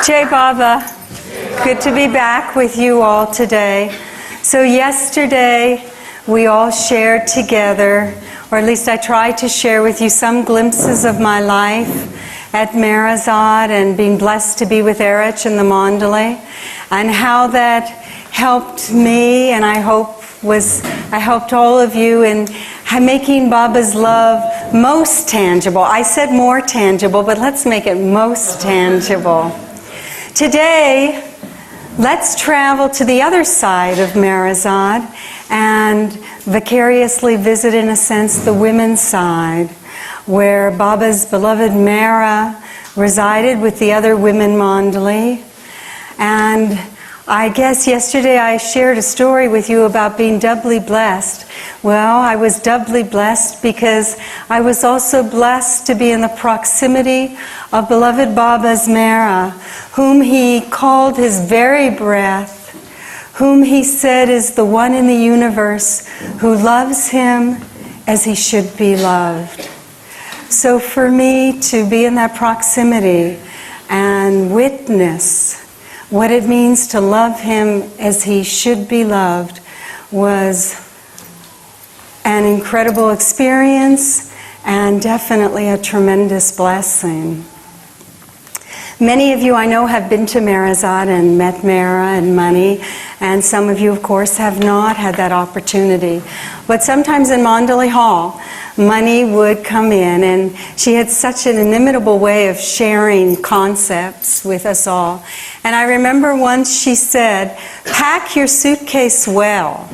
Jai Baba, good to be back with you all today. So yesterday we all shared together, or at least I tried to share with you some glimpses of my life at Meherazad and being blessed to be with Erich in the Mandalay, and how that helped me, and I helped all of you in making Baba's love most tangible. I said more tangible, but let's make it most tangible. Today, let's travel to the other side of Meherazad and vicariously visit, in a sense, the women's side, where Baba's beloved Mehera resided with the other women Mandali. And I guess yesterday I shared a story with you about being doubly blessed. Well, I was doubly blessed because I was also blessed to be in the proximity of beloved Baba's Mehera, whom he called his very breath, whom he said is the one in the universe who loves him as he should be loved. So for me to be in that proximity and witness what it means to love him as he should be loved was an incredible experience and definitely a tremendous blessing. Many of you I know have been to Meherazad and met Mehera and Mani, and some of you of course have not had that opportunity. But sometimes in Mandalay Hall, Mani would come in, and she had such an inimitable way of sharing concepts with us all. And I remember once she said, pack your suitcase well,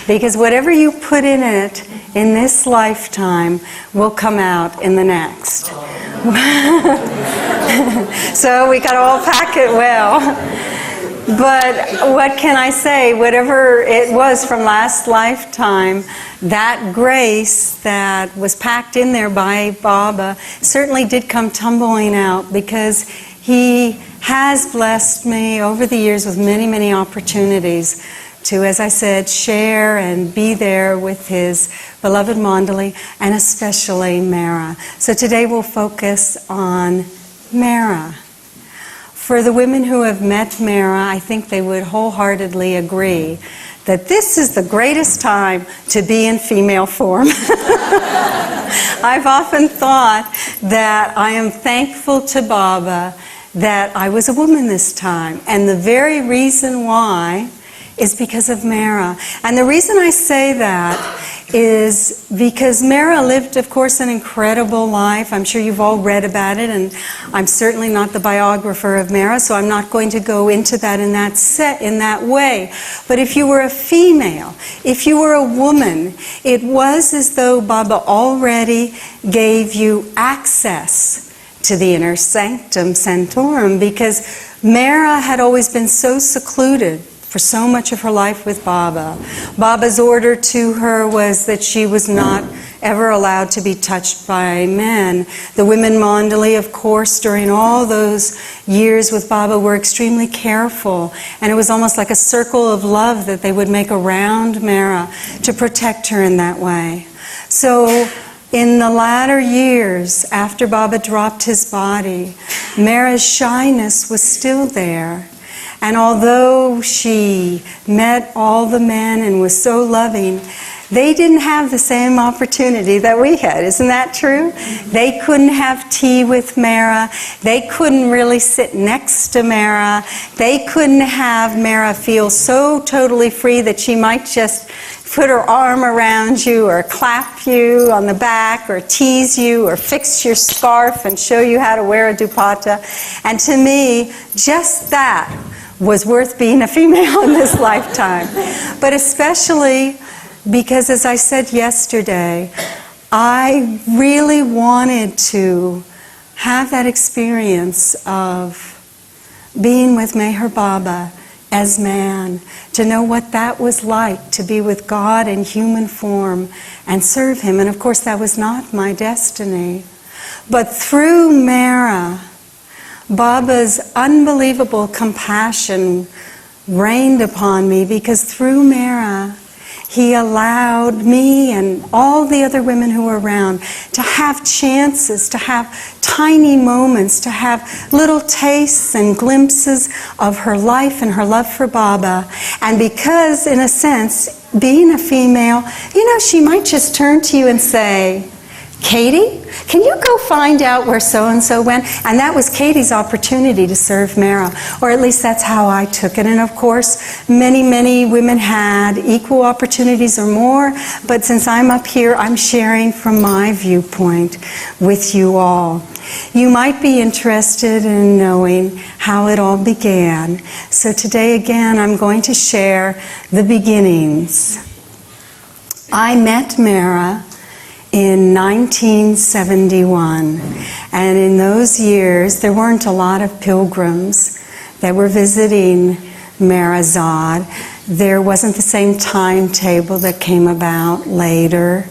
because whatever you put in it in this lifetime will come out in the next. So we got to all pack it well. But what can I say? Whatever it was from last lifetime, that grace that was packed in there by Baba certainly did come tumbling out, because he has blessed me over the years with many, many opportunities to, as I said, share and be there with his beloved Mandali, and especially Mehera. So today we'll focus on Mehera. For the women who have met Mehera, I think they would wholeheartedly agree that this is the greatest time to be in female form. I've often thought that I am thankful to Baba that I was a woman this time. And the very reason why is because of Mehera. And the reason I say that is because Mehera lived, of course, an incredible life. I'm sure you've all read about it, and I'm certainly not the biographer of Mehera, so I'm not going to go into that in that way. But if you were a female, if you were a woman, it was as though Baba already gave you access to the inner sanctum sanctorum, because Mehera had always been so secluded for so much of her life with Baba. Baba's order to her was that she was not ever allowed to be touched by men. The women Mandali, of course, during all those years with Baba were extremely careful, and it was almost like a circle of love that they would make around Mehera to protect her in that way. So in the latter years, after Baba dropped his body, Mehera's shyness was still there. And although she met all the men and was so loving, they didn't have the same opportunity that we had. Isn't that true? They couldn't have tea with Mehera. They couldn't really sit next to Mehera. They couldn't have Mehera feel so totally free that she might just put her arm around you or clap you on the back or tease you or fix your scarf and show you how to wear a dupata. And to me, just that was worth being a female in this lifetime. But especially because, as I said yesterday, I really wanted to have that experience of being with Meher Baba as man, to know what that was like to be with God in human form and serve him. And of course that was not my destiny. But through Mehera, Baba's unbelievable compassion rained upon me, because through Mehera, He allowed me and all the other women who were around to have chances, to have tiny moments, to have little tastes and glimpses of her life and her love for Baba. And because, in a sense, being a female, she might just turn to you and say, Katie, can you go find out where so-and-so went? And that was Katie's opportunity to serve Mehera, or at least that's how I took it. And of course, many, many women had equal opportunities or more, but since I'm up here, I'm sharing from my viewpoint with you all. You might be interested in knowing how it all began. So today again, I'm going to share the beginnings. I met Mehera in 1971, and in those years there weren't a lot of pilgrims that were visiting Meherazad. There wasn't the same timetable that came about later.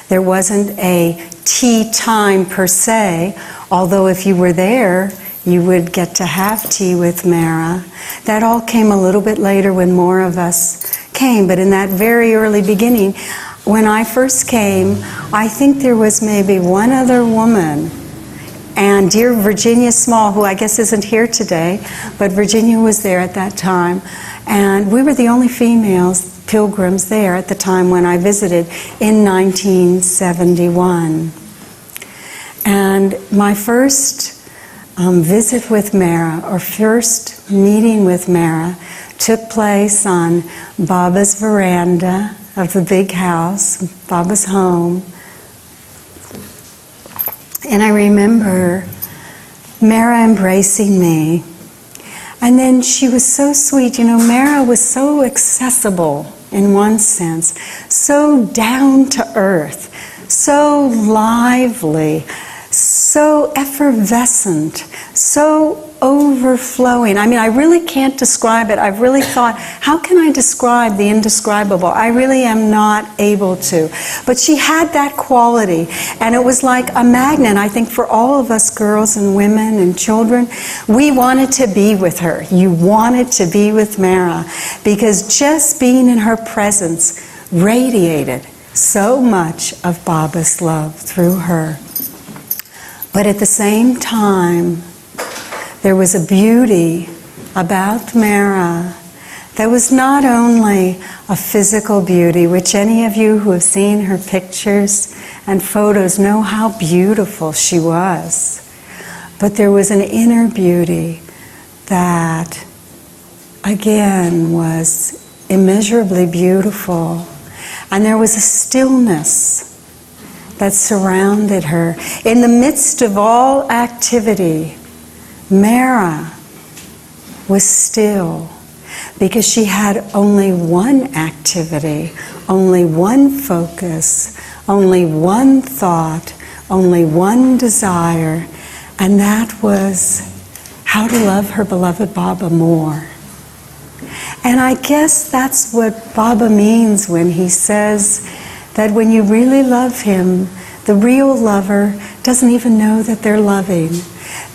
There wasn't a tea time per se, although if you were there you would get to have tea with Mehera. That all came a little bit later when more of us came, but in that very early beginning, when I first came, I think there was maybe one other woman, and dear Virginia Small, who I guess isn't here today, but Virginia was there at that time, and we were the only females pilgrims there at the time when I visited in 1971. And my first visit with Mehera, or first meeting with Mehera, took place on Baba's veranda of the big house, Baba's home. And I remember Mehera embracing me. And then she was so sweet. Mehera was so accessible in one sense, so down to earth, so lively, so effervescent, so overflowing. I really can't describe it. I've really thought, how can I describe the indescribable? I really am not able to. But she had that quality, and it was like a magnet, I think, for all of us girls and women and children. We wanted to be with her. You wanted to be with Mehera, because just being in her presence radiated so much of Baba's love through her. But at the same time, there was a beauty about Mehera that was not only a physical beauty, which any of you who have seen her pictures and photos know how beautiful she was, but there was an inner beauty that, again, was immeasurably beautiful. And there was a stillness that surrounded her. In the midst of all activity, Mehera was still, because she had only one activity, only one focus, only one thought, only one desire, and that was how to love her beloved Baba more. And I guess that's what Baba means when he says that when you really love him, the real lover doesn't even know that they're loving.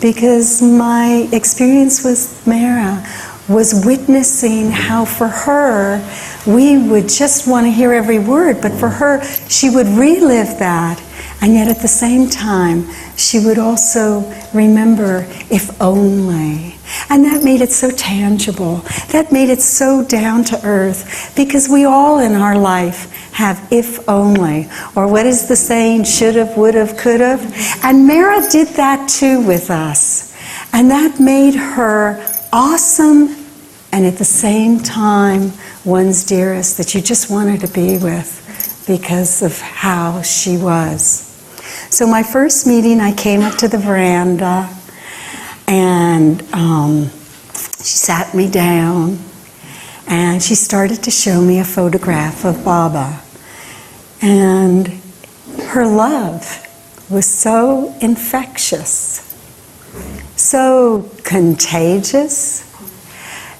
Because my experience with Mehera was witnessing how for her, we would just want to hear every word, but for her, she would relive that. And yet at the same time, she would also remember, if only. And that made it so tangible. That made it so down to earth, because we all in our life have if only, or what is the saying, should have, would have, could have. And Mehera did that too with us. And that made her awesome, and at the same time, one's dearest that you just wanted to be with because of how she was. So my first meeting, I came up to the veranda, and she sat me down, and she started to show me a photograph of Baba. And her love was so infectious, so contagious,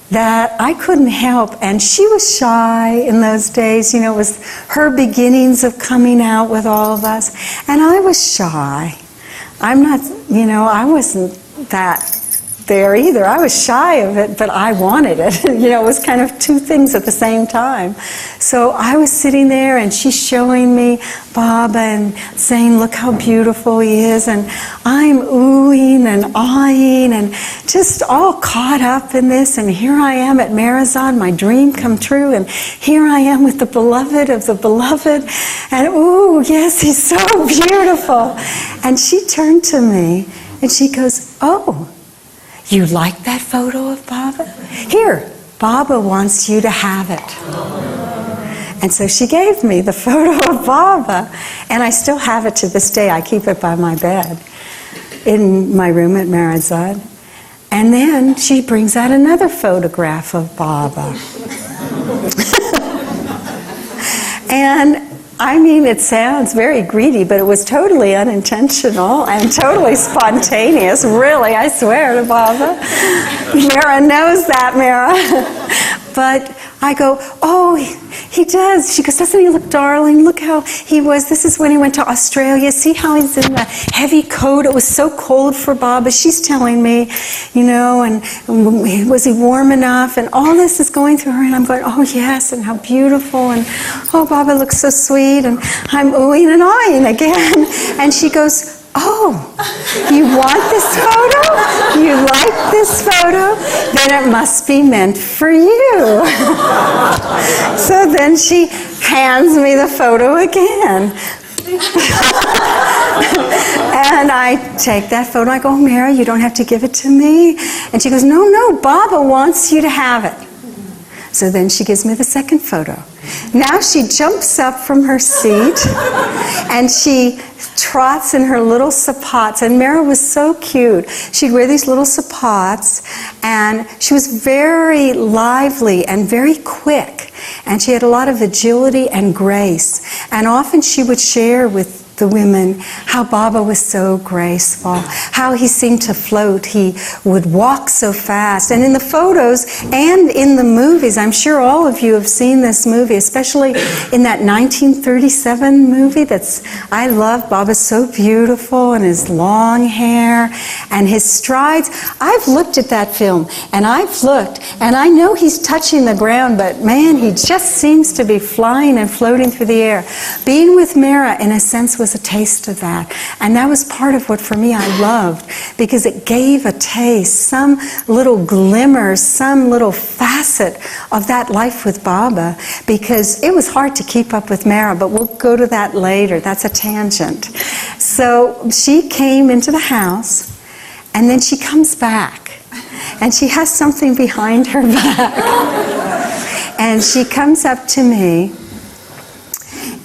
that I couldn't help. And she was shy in those days. It was her beginnings of coming out with all of us. And I was shy. I wasn't that there either. I was shy of it, but I wanted it. It was kind of two things at the same time. So I was sitting there, and she's showing me Baba and saying, look how beautiful he is, and I'm oohing and awing and just all caught up in this, and here I am at Meherazad, my dream come true, and here I am with the beloved of the beloved, and ooh, yes, he's so beautiful. And she turned to me, and she goes, oh, you like that photo of Baba? Here, Baba wants you to have it. And so she gave me the photo of Baba, and I still have it to this day. I keep it by my bed in my room at Meherazad. And then she brings out another photograph of Baba. And I mean, it sounds very greedy, but it was totally unintentional and totally spontaneous. Really, I swear to Baba. Mehera knows that, Mehera. But I go, oh, he does. She goes, doesn't he look darling? Look how he was. This is when he went to Australia. See how he's in the heavy coat. It was so cold for Baba. She's telling me, and was he warm enough? And all this is going through her. And I'm going, oh, yes, and how beautiful. And, oh, Baba looks so sweet. And I'm oohing and awing again. And she goes, oh, you want this photo? You like this photo? Then it must be meant for you. So then she hands me the photo again. And I take that photo. I go, oh, Mehera, you don't have to give it to me. And she goes, no, Baba wants you to have it. So then she gives me the second photo. Now she jumps up from her seat and she trots in her little sapatos. And Mehera was so cute. She'd wear these little sapatos, and she was very lively and very quick. And she had a lot of agility and grace. And often she would share with the women how Baba was so graceful, how he seemed to float. He would walk so fast. And in the photos and in the movies, I'm sure all of you have seen this movie, especially in that 1937 movie I love. Baba's so beautiful, and his long hair and his strides. I've looked at that film, and I've looked, and I know he's touching the ground, but man, he just seems to be flying and floating through the air. Being with Mehera, in a sense, was a taste of that. And that was part of what, for me, I loved, because it gave a taste, some little glimmer, some little facet of that life with Baba, because it was hard to keep up with Mehera, but we'll go to that later. That's a tangent. So she came into the house, and then she comes back, and she has something behind her back. And she comes up to me,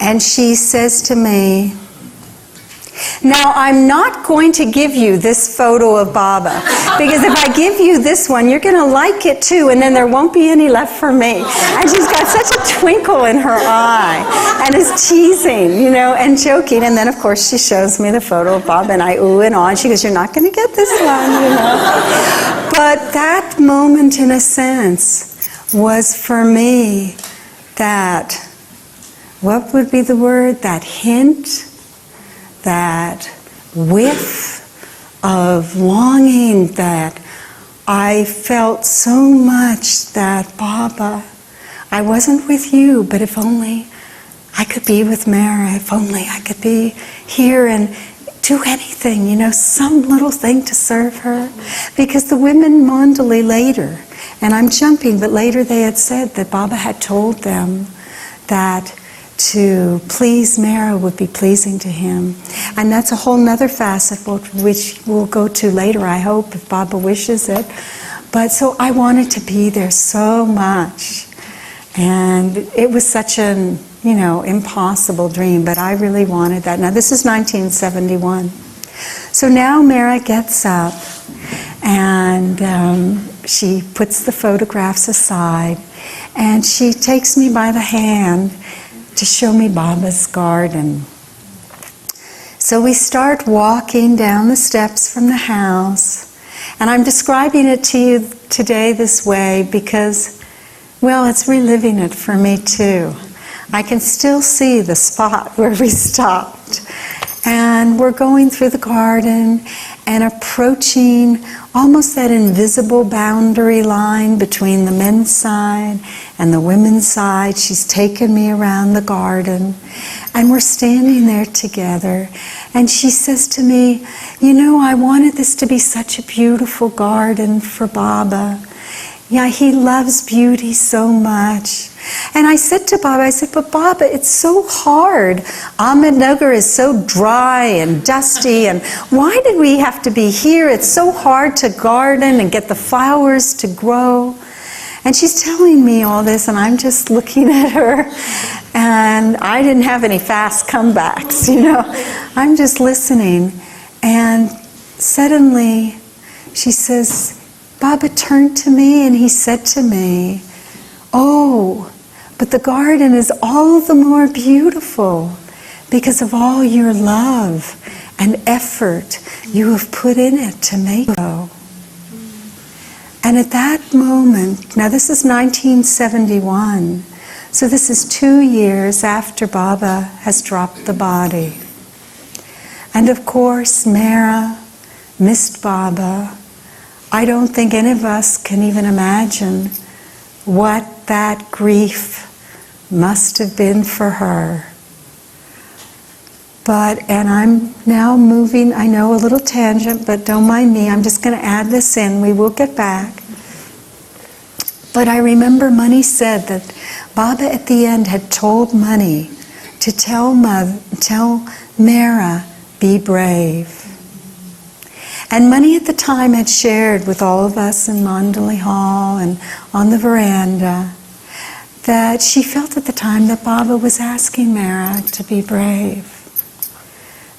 and she says to me, now, I'm not going to give you this photo of Baba, because if I give you this one, you're going to like it too, and then there won't be any left for me. And she's got such a twinkle in her eye, and is teasing, and joking. And then, of course, she shows me the photo of Baba, and I ooh and ah, and she goes, you're not going to get this one, But that moment, in a sense, was for me that, what would be the word? That hint, that whiff of longing, that I felt so much that, Baba, I wasn't with you, but if only I could be with Mehera, if only I could be here and do anything, some little thing to serve her. Because the women Mandali later, and I'm jumping, but later they had said that Baba had told them that to please Mehera would be pleasing to him. And that's a whole nother facet which we'll go to later, I hope, if Baba wishes it. But so I wanted to be there so much. And it was such an, impossible dream, but I really wanted that. Now this is 1971. So now Mehera gets up, and she puts the photographs aside, and she takes me by the hand to show me Baba's garden. So we start walking down the steps from the house, and I'm describing it to you today this way because, well, it's reliving it for me too. I can still see the spot where we stopped. And we're going through the garden and approaching almost that invisible boundary line between the men's side and the women's side. She's taken me around the garden, and we're standing there together. And she says to me, you know, I wanted this to be such a beautiful garden for Baba. Yeah, he loves beauty so much. And I said to Baba, I said, but Baba, it's so hard. Ahmednagar is so dry and dusty, and why did we have to be here? It's so hard to garden and get the flowers to grow. And she's telling me all this, and I'm just looking at her, and I didn't have any fast comebacks, you know. I'm just listening, and suddenly she says, Baba turned to me and he said to me, oh, but the garden is all the more beautiful because of all your love and effort you have put in it to make it so. And at that moment, now this is 1971, so this is 2 years after Baba has dropped the body. And of course, Mehera missed Baba. I don't think any of us can even imagine what that grief must have been for her. And I'm now moving, I know, a little tangent, but don't mind me, I'm just going to add this in, we will get back. But I remember Mani said that Baba at the end had told Mani to tell Mehera, be brave. And Mani at the time had shared with all of us in Mandali Hall and on the veranda that she felt at the time that Baba was asking Mehera to be brave.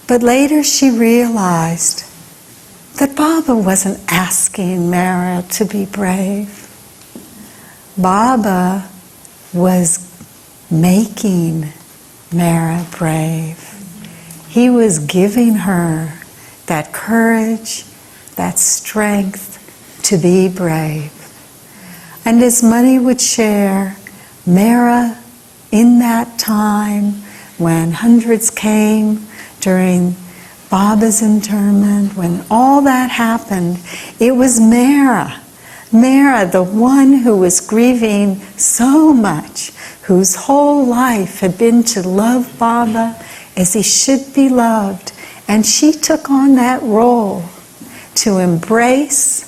But later she realized that Baba wasn't asking Mehera to be brave. Baba was making Mehera brave. He was giving her that courage, that strength to be brave. And as Mani would share, Mehera, in that time when hundreds came during Baba's interment, when all that happened, it was Mehera, the one who was grieving so much, whose whole life had been to love Baba as he should be loved. And she took on that role to embrace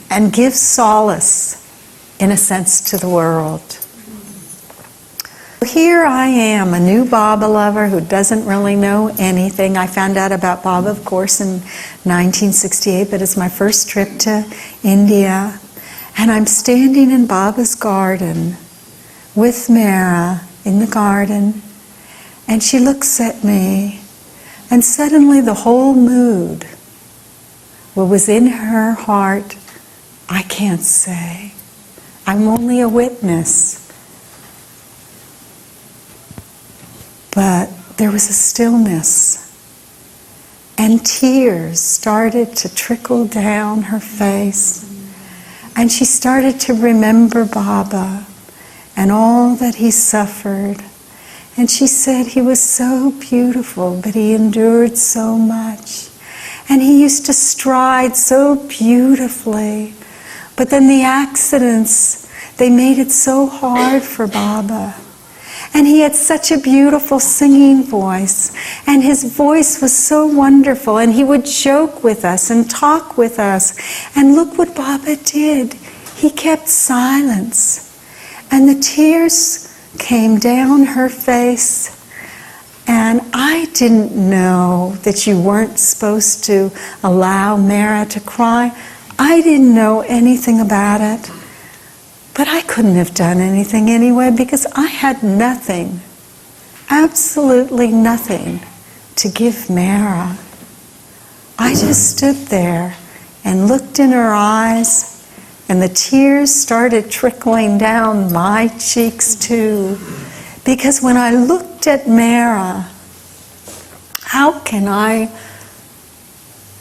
and give solace, in a sense, to the world. Here I am, a new Baba lover who doesn't really know anything. I found out about Baba, of course, in 1968, but it's my first trip to India. And I'm standing in Baba's garden with Mehera in the garden, and she looks at me. And suddenly the whole mood, what was in her heart, I can't say. I'm only a witness. But there was a stillness, and tears started to trickle down her face. And she started to remember Baba and all that he suffered. And she said he was so beautiful, but he endured so much. And he used to stride so beautifully. But then the accidents, they made it so hard for Baba. And he had such a beautiful singing voice. And his voice was so wonderful. And he would joke with us and talk with us. And look what Baba did. He kept silence. And the tears came down her face, and I didn't know that you weren't supposed to allow Mehera to cry. I didn't know anything about it, but I couldn't have done anything anyway because I had nothing, absolutely nothing to give Mehera. I just stood there and looked in her eyes, and the tears started trickling down my cheeks too. Because when I looked at Mehera, how can I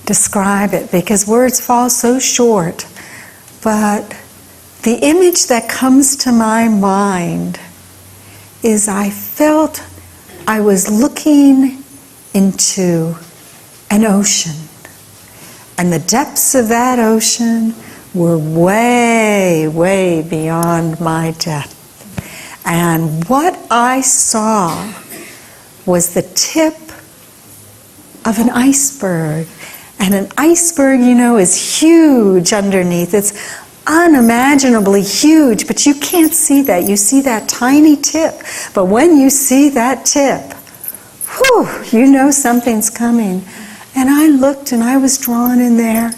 describe it? Because words fall so short. But the image that comes to my mind is I felt I was looking into an ocean. And the depths of that ocean were way, way beyond my depth. And what I saw was the tip of an iceberg. And an iceberg, you know, is huge underneath. It's unimaginably huge, but you can't see that. You see that tiny tip. But when you see that tip, whew, you know something's coming. And I looked and I was drawn in there.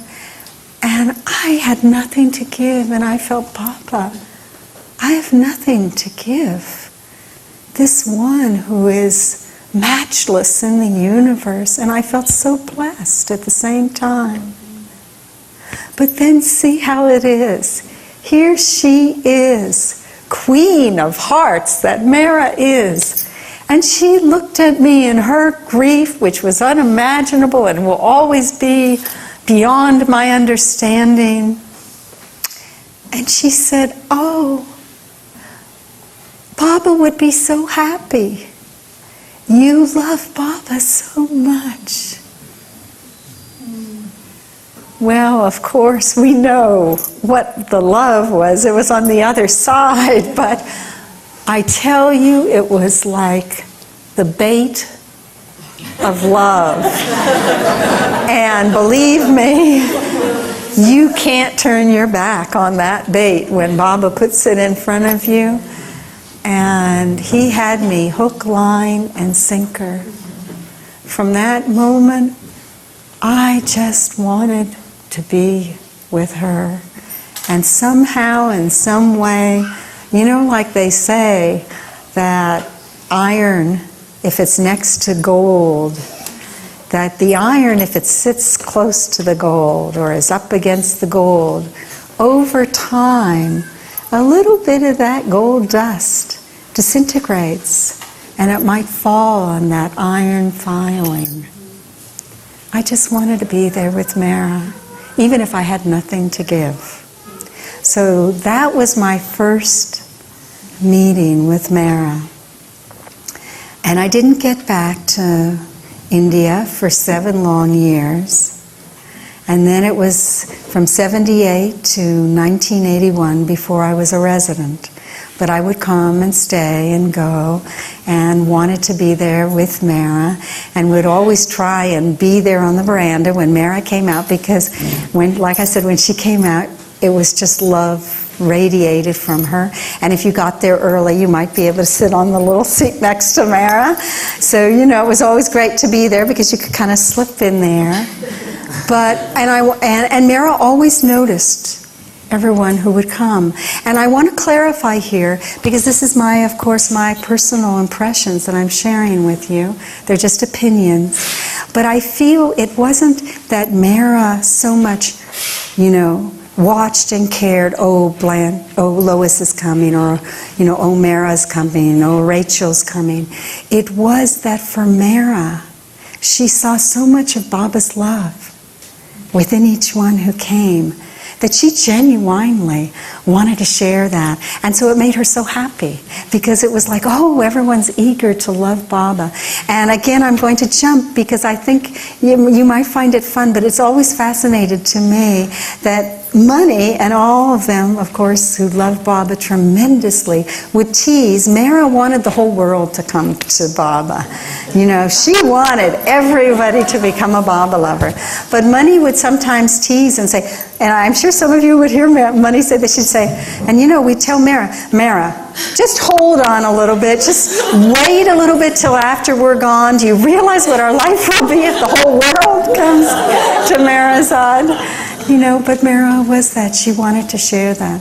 And I had nothing to give, and I felt, Papa, I have nothing to give. This one who is matchless in the universe, and I felt so blessed at the same time. But then see how it is. Here she is, Queen of Hearts that Mehera is. And she looked at me in her grief, which was unimaginable and will always be beyond my understanding. And she said, oh, Baba would be so happy. You love Baba so much. Well, of course, we know what the love was. It was on the other side, but I tell you, it was like the bait of love. And believe me, you can't turn your back on that bait when Baba puts it in front of you. And he had me hook, line, and sinker. From that moment, I just wanted to be with her. And somehow, in some way, you know, like they say that iron, if it's next to gold, that the iron, if it sits close to the gold or is up against the gold, over time, a little bit of that gold dust disintegrates and it might fall on that iron filing. I just wanted to be there with Mehera, even if I had nothing to give. So that was my first meeting with Mehera. And I didn't get back to India for 7 long years. And then it was from 78 to 1981 before I was a resident. But I would come and stay and go and wanted to be there with Mehera and would always try and be there on the veranda when Mehera came out, because when, like I said, when she came out, it was just love radiated from her. And if you got there early, you might be able to sit on the little seat next to Mehera. So, you know, it was always great to be there because you could kind of slip in there. But, and Mehera always noticed everyone who would come. And I want to clarify here, because this is my, of course, my personal impressions that I'm sharing with you. They're just opinions. But I feel it wasn't that Mehera so much, you know, watched and cared, oh, Lois is coming, or, you know, oh, Mehera's coming, oh, Rachel's coming. It was that for Mehera, she saw so much of Baba's love within each one who came, that she genuinely wanted to share that. And so it made her so happy, because it was like, oh, everyone's eager to love Baba. And again, I'm going to jump, because I think you might find it fun, but it's always fascinated to me that money, and all of them, of course, who love Baba tremendously, would tease. Mehera wanted the whole world to come to Baba. You know, she wanted everybody to become a Baba lover. But money would sometimes tease and say, and I'm sure some of you would hear money say, they should say, and you know, we tell Mehera, just hold on a little bit, just wait a little bit till after we're gone. Do you realize what our life will be if the whole world comes to Meherazad? You know, but Mehera was that. She wanted to share that.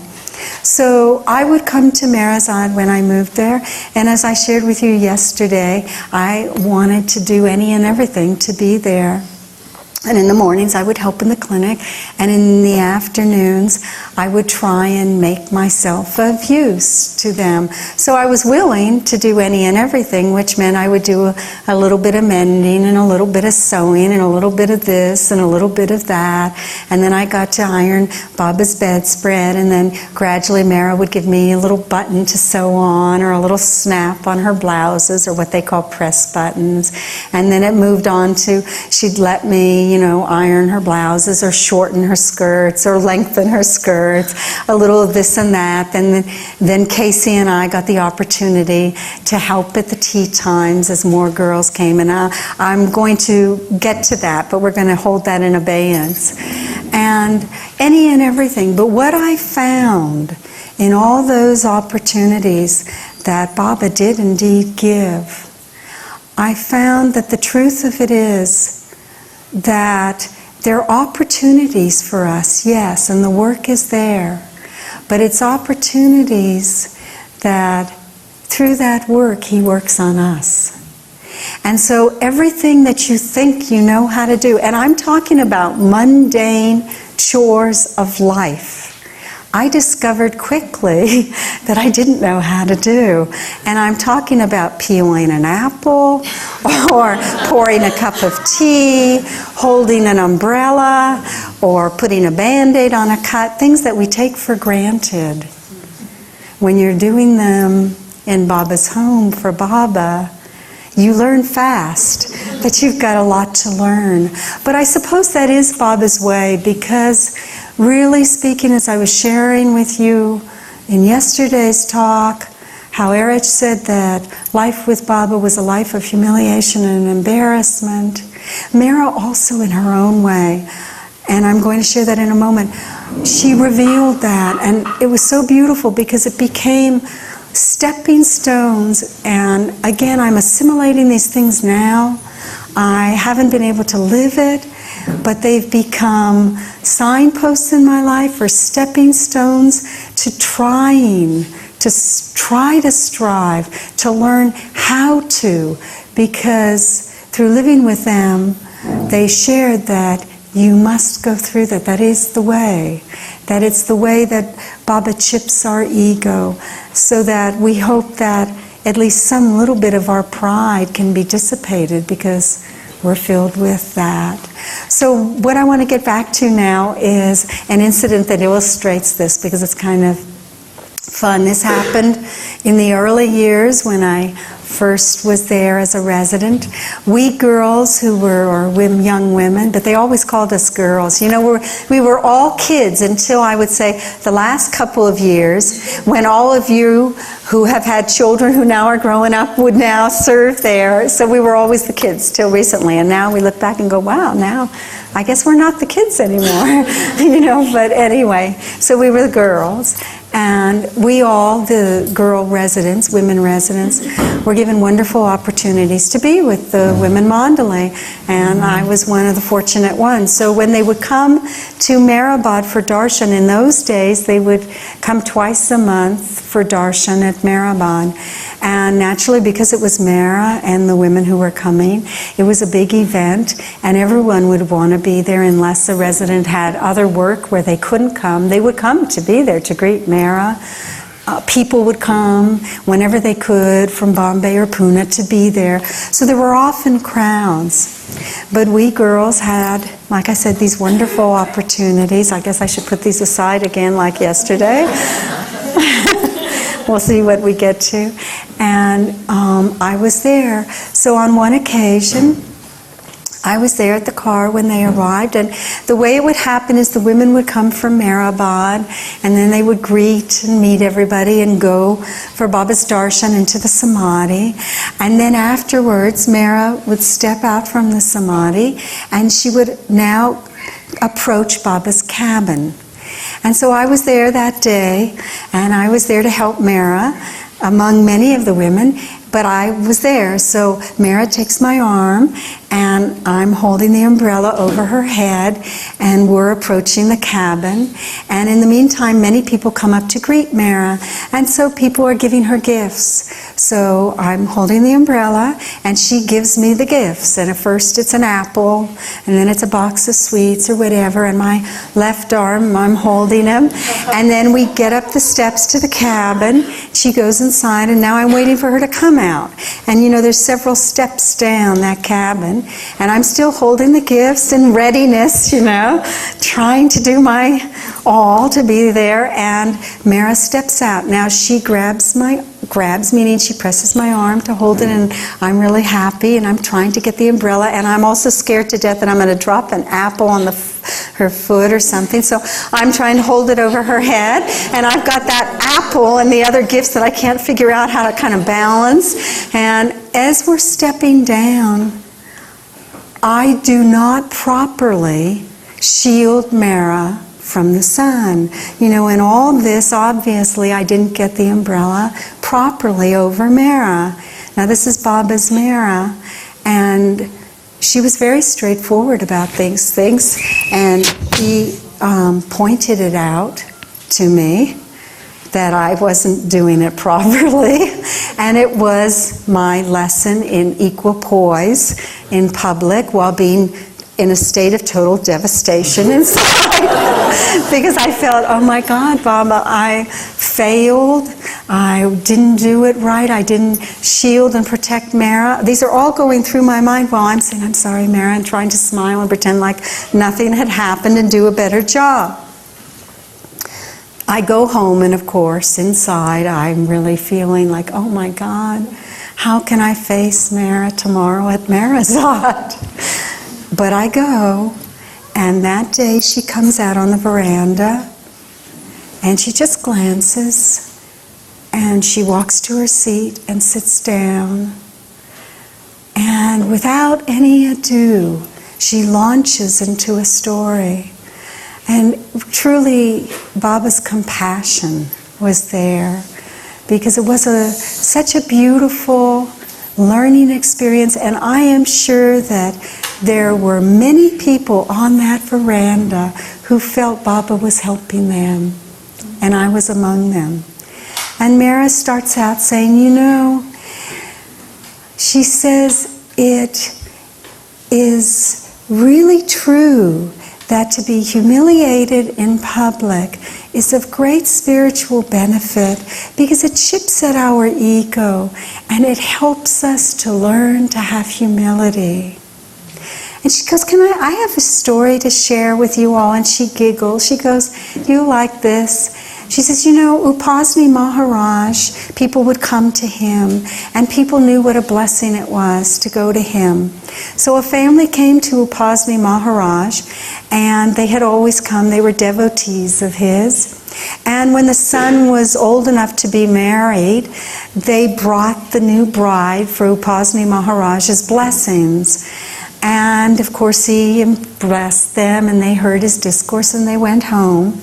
So I would come to Meherazad when I moved there, and as I shared with you yesterday, I wanted to do any and everything to be there. And in the mornings I would help in the clinic, and in the afternoons I would try and make myself of use to them. So I was willing to do any and everything, which meant I would do a little bit of mending and a little bit of sewing and a little bit of this and a little bit of that. And then I got to iron Baba's bedspread, and then gradually Mehera would give me a little button to sew on, or a little snap on her blouses, or what they call press buttons. And then it moved on to, she'd let me, iron her blouses, or shorten her skirts, or lengthen her skirts, a little of this and that. And then Casey and I got the opportunity to help at the tea times as more girls came. And I'm going to get to that, but we're going to hold that in abeyance. And any and everything. But what I found in all those opportunities that Baba did indeed give, I found that the truth of it is that there are opportunities for us, yes, and the work is there. But it's opportunities that through that work He works on us. And so everything that you think you know how to do, and I'm talking about mundane chores of life, I discovered quickly that I didn't know how to do. And I'm talking about peeling an apple, or pouring a cup of tea, holding an umbrella, or putting a Band-Aid on a cut, things that we take for granted. When you're doing them in Baba's home for Baba, you learn fast that you've got a lot to learn. But I suppose that is Baba's way, because really speaking, as I was sharing with you in yesterday's talk, how Erich said that life with Baba was a life of humiliation and embarrassment. Mehera also in her own way, and I'm going to share that in a moment, she revealed that, and it was so beautiful because it became stepping stones. And again, I'm assimilating these things now. I haven't been able to live it, but they've become signposts in my life, or stepping stones to trying to try to strive to learn how to, because through living with them they shared that you must go through that. That is the way. That it's the way that Baba chips our ego, so that we hope that at least some little bit of our pride can be dissipated, because we're filled with that. So what I want to get back to now is an incident that illustrates this, because it's kind of fun. This happened in the early years when I first was there as a resident. We girls who were, or young women, but they always called us girls. We were all kids until I would say the last couple of years, when all of you who have had children who now are growing up would now serve there. So we were always the kids till recently. And now we look back and go, wow, now I guess we're not the kids anymore. But anyway, so we were the girls. And we all, the girl residents, women residents, were given wonderful opportunities to be with the women Mandalay. And I was one of the fortunate ones. So when they would come to Meherabad for darshan, in those days they would come twice a month for darshan at Meherabad. And naturally, because it was Mehera and the women who were coming, it was a big event, and everyone would want to be there unless a resident had other work where they couldn't come. They would come to be there to greet Mehera. People would come whenever they could from Bombay or Pune to be there. So there were often crowds. But we girls had, like I said, these wonderful opportunities. I guess I should put these aside again like yesterday. We'll see what we get to. And I was there. So on one occasion, I was there at the car when they arrived, and the way it would happen is the women would come from Meherabad, and then they would greet and meet everybody and go for Baba's darshan into the samadhi. And then afterwards, Mehera would step out from the samadhi, and she would now approach Baba's cabin. And so I was there that day, and I was there to help Mehera, among many of the women, but I was there. So Mehera takes my arm, and I'm holding the umbrella over her head, and we're approaching the cabin. And in the meantime, many people come up to greet Mehera, and so people are giving her gifts. So I'm holding the umbrella, and she gives me the gifts. And at first it's an apple, and then it's a box of sweets or whatever, and my left arm, I'm holding him. And then we get up the steps to the cabin. She goes inside, and now I'm waiting for her to come out. And you know, there's several steps down that cabin, and I'm still holding the gifts in readiness, you know, trying to do my all to be there. And Mehera steps out. Now she grabs, meaning she presses my arm to hold it, and I'm really happy, and I'm trying to get the umbrella, and I'm also scared to death that I'm going to drop an apple on her foot or something. So I'm trying to hold it over her head, and I've got that apple and the other gifts that I can't figure out how to kind of balance. And as we're stepping down, I do not properly shield Mehera from the sun. You know, in all this, obviously, I didn't get the umbrella properly over Mehera. Now, this is Baba's Mehera, and she was very straightforward about things, and he pointed it out to me that I wasn't doing it properly, and it was my lesson in equal poise in public while being in a state of total devastation inside. Because I felt, oh my God, Baba, I failed. I didn't do it right. I didn't shield and protect Mehera. These are all going through my mind while I'm saying, I'm sorry, Mehera, and trying to smile and pretend like nothing had happened and do a better job. I go home, and of course, inside, I'm really feeling like, oh my God, how can I face Mehera tomorrow at Meherazad? But I go, and that day she comes out on the veranda, and she just glances, and she walks to her seat and sits down. And without any ado, she launches into a story. And truly, Baba's compassion was there, because it was such a beautiful learning experience, and I am sure that there were many people on that veranda who felt Baba was helping them, and I was among them. And Mehera starts out saying, you know, she says, it is really true that to be humiliated in public is of great spiritual benefit, because it chips at our ego and it helps us to learn to have humility. And she goes, I have a story to share with you all. And she giggles. She goes, you like this? She says, you know, Upasani Maharaj, people would come to him, and people knew what a blessing it was to go to him. So a family came to Upasani Maharaj, and they had always come. They were devotees of his. And when the son was old enough to be married, they brought the new bride for Upasani Maharaj's blessings. And of course he blessed them, and they heard his discourse, and they went home.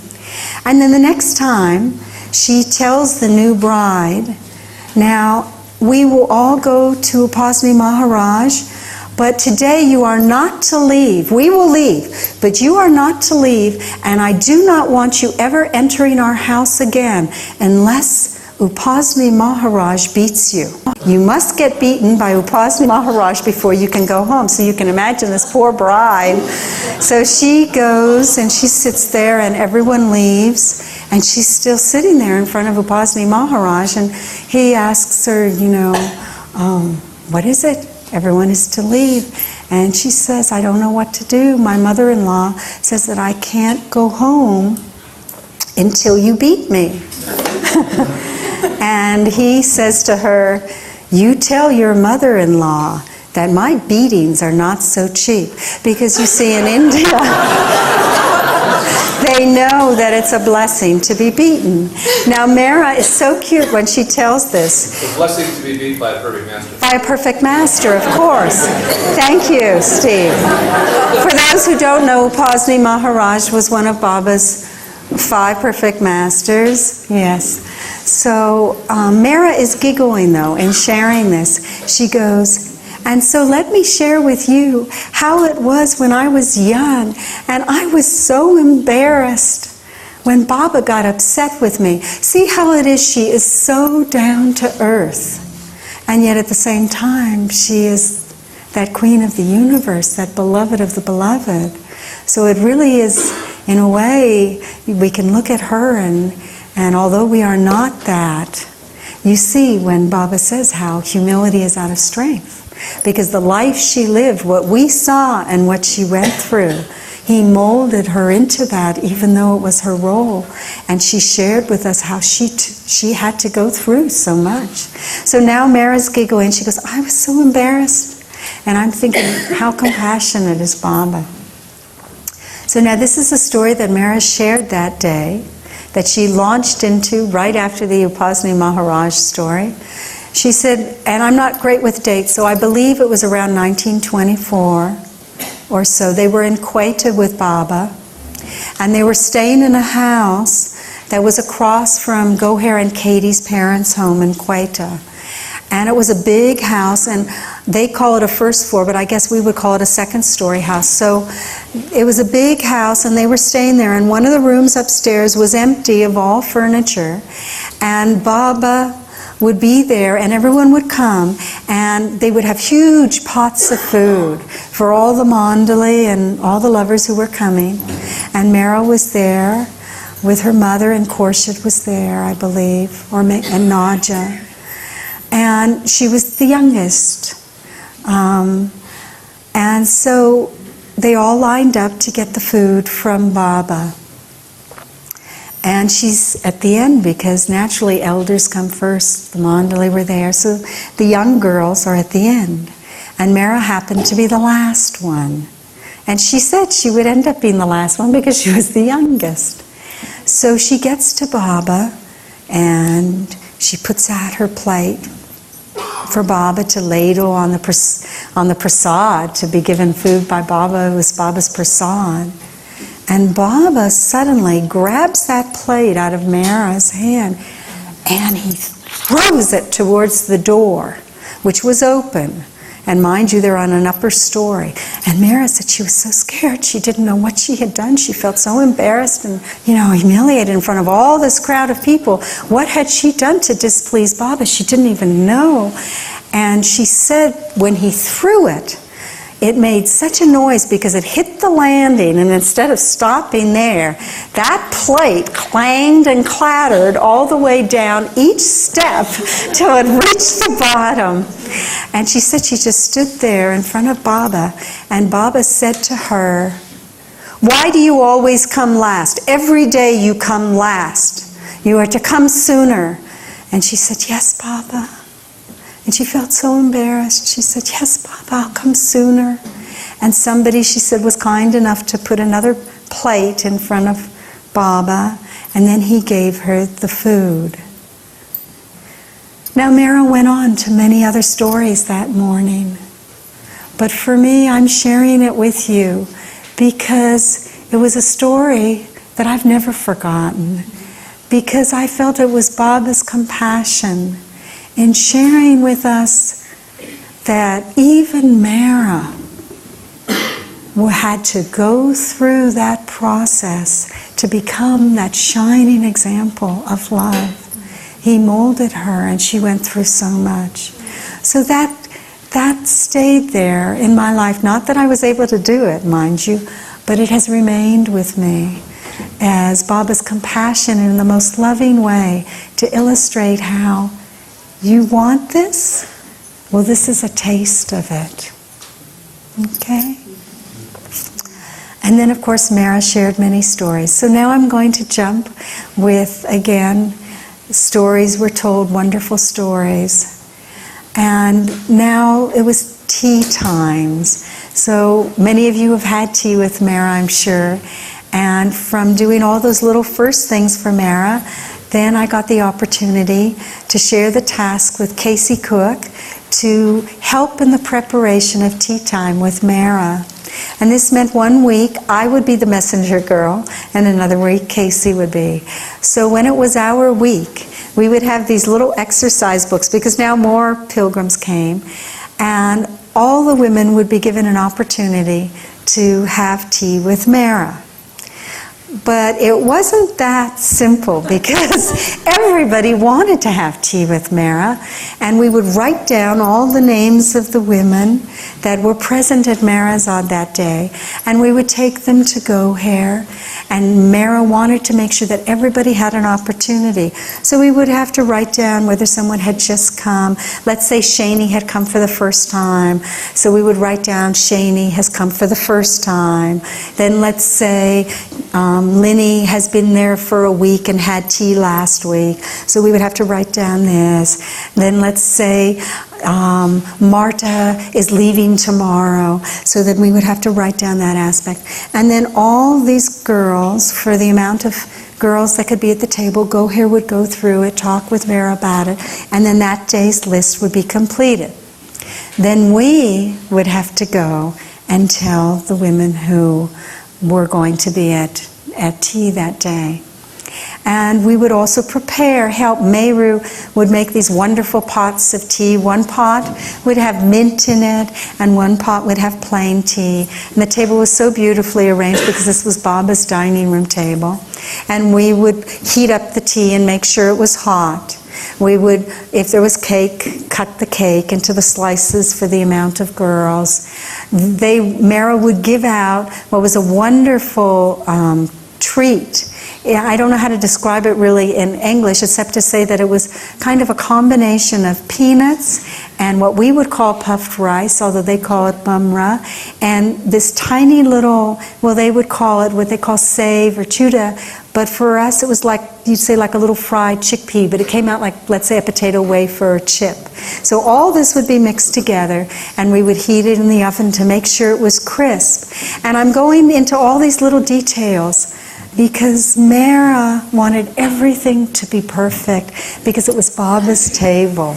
And then the next time, she tells the new bride, now we will all go to Upasani Maharaj, but today you are not to leave. We will leave, but you are not to leave, and I do not want you ever entering our house again unless Upasani Maharaj beats you. You must get beaten by Upasani Maharaj before you can go home. So you can imagine this poor bride. So she goes and she sits there, and everyone leaves, and she's still sitting there in front of Upasani Maharaj, and he asks her, you know, what is it? Everyone is to leave. And she says, I don't know what to do. My mother-in-law says that I can't go home until you beat me. And he says to her, you tell your mother-in-law that my beatings are not so cheap. Because you see, in India, they know that it's a blessing to be beaten. Now, Mehera is so cute when she tells this. It's a blessing to be beaten by a perfect master. By a perfect master, of course. Thank you, Steve. For those who don't know, Upasani Maharaj was one of Baba's 5 perfect masters. Yes. So Mehera is giggling, though, and sharing this. She goes, And so let me share with you how it was when I was young. And I was so embarrassed when Baba got upset with me. See how it is, she is so down to earth. And yet at the same time, she is that queen of the universe, that beloved of the beloved. So it really is, in a way, we can look at her and although we are not that, you see when Baba says how humility is out of strength. Because the life she lived, what we saw and what she went through, he molded her into that, even though it was her role. And she shared with us how she had to go through so much. So now Mehera's giggling. She goes, I was so embarrassed. And I'm thinking, how compassionate is Baba? So now this is a story that Mehera shared that day, that she launched into right after the Upasani Maharaj story. She said, and I'm not great with dates, so I believe it was around 1924 or so. They were in Quetta with Baba, and they were staying in a house that was across from Goher and Katie's parents' home in Quetta. And it was a big house, and they call it a first floor, but I guess we would call it a second story house. So it was a big house, and they were staying there, and one of the rooms upstairs was empty of all furniture, and Baba would be there, and everyone would come, and they would have huge pots of food for all the mandali and all the lovers who were coming. And Mehera was there with her mother, and Khorshid was there, I believe, and Naja. And she was the youngest. And so they all lined up to get the food from Baba. And she's at the end because naturally elders come first. The mandali were there. So the young girls are at the end. And Mehera happened to be the last one. And she said she would end up being the last one because she was the youngest. So she gets to Baba and she puts out her plate for Baba to ladle on the prasad, to be given food by Baba. It was Baba's prasad. And Baba suddenly grabs that plate out of Mehera's hand and he throws it towards the door, which was open. And mind you, they're on an upper story. And Mehera said she was so scared. She didn't know what she had done. She felt so embarrassed and, humiliated in front of all this crowd of people. What had she done to displease Baba? She didn't even know. And she said when he threw it, it made such a noise because it hit the landing, and instead of stopping there, that plate clanged and clattered all the way down each step till it reached the bottom. And she said she just stood there in front of Baba, and Baba said to her, "Why do you always come last? Every day you come last. You are to come sooner." And she said, "Yes, Baba." And she felt so embarrassed. She said, "Yes, Baba, I'll come sooner." And somebody, she said, was kind enough to put another plate in front of Baba, and then he gave her the food. Now, Mehera went on to many other stories that morning. But for me, I'm sharing it with you because it was a story that I've never forgotten, because I felt it was Baba's compassion in sharing with us that even Mehera had to go through that process to become that shining example of love. He molded her and she went through so much. So that stayed there in my life. Not that I was able to do it, mind you, but it has remained with me as Baba's compassion in the most loving way to illustrate how you want this? Well, this is a taste of it. Okay? And then, of course, Mehera shared many stories. So now I'm going to jump with, again, stories were told, wonderful stories. And now it was tea times. So many of you have had tea with Mehera, I'm sure. And from doing all those little first things for Mehera, then I got the opportunity to share the task with Casey Cook to help in the preparation of tea time with Mehera. And this meant 1 week I would be the messenger girl, and another week Casey would be. So when it was our week, we would have these little exercise books, because now more pilgrims came. And all the women would be given an opportunity to have tea with Mehera. But it wasn't that simple, because everybody wanted to have tea with Mehera, and we would write down all the names of the women that were present at Meherazad that day, and we would take them to go here, and Mehera wanted to make sure that everybody had an opportunity. So we would have to write down whether someone had just come. Let's say Shani had come for the first time, so we would write down Shani has come for the first time. Then let's say Linny has been there for a week and had tea last week, so we would have to write down this. Then let's say Marta is leaving tomorrow, so that we would have to write down that aspect. And then all these girls, for the amount of girls that could be at the table, would go through it, talk with Mehera about it, and then that day's list would be completed. Then we would have to go and tell the women who were going to be at tea that day. And we would also help. Meheru would make these wonderful pots of tea. One pot would have mint in it, and one pot would have plain tea. And the table was so beautifully arranged, because this was Baba's dining room table. And we would heat up the tea and make sure it was hot. We would, if there was cake, cut the cake into the slices for the amount of girls. Mehera would give out what was a wonderful treat. I don't know how to describe it really in English, except to say that it was kind of a combination of peanuts and what we would call puffed rice, although they call it bumra, and this tiny little, well, they would call it what they call save or chuda, but for us it was like, you'd say like a little fried chickpea, but it came out like, let's say, a potato wafer or chip. So all this would be mixed together, and we would heat it in the oven to make sure it was crisp. And I'm going into all these little details because Mehera wanted everything to be perfect, because it was Baba's table,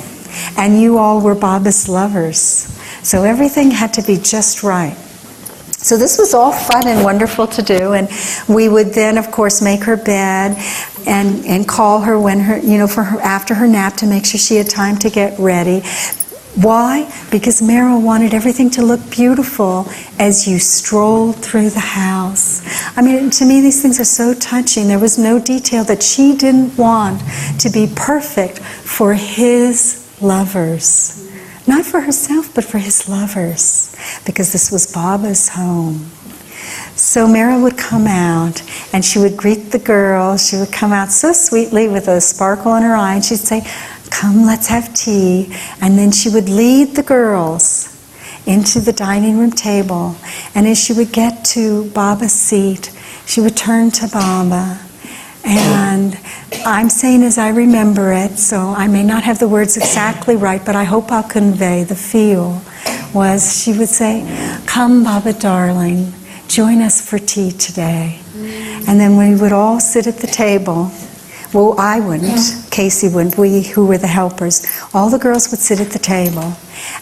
and you all were Baba's lovers. So everything had to be just right. So this was all fun and wonderful to do, and we would then, of course, make her bed and call her when after her nap, to make sure she had time to get ready. Why? Because Mehera wanted everything to look beautiful as you strolled through the house. I mean, to me, these things are so touching. There was no detail that she didn't want to be perfect for his lovers. Not for herself, but for his lovers. Because this was Baba's home. So Mehera would come out, and she would greet the girls. She would come out so sweetly with a sparkle in her eye, and she'd say, "Come, let's have tea." And then she would lead the girls into the dining room table. And as she would get to Baba's seat, she would turn to Baba. And I'm saying as I remember it, so I may not have the words exactly right, but I hope I'll convey the feel, was she would say, "Come, Baba darling, join us for tea today." And then we would all sit at the table. Well, I wouldn't, Casey wouldn't, we who were the helpers. All the girls would sit at the table.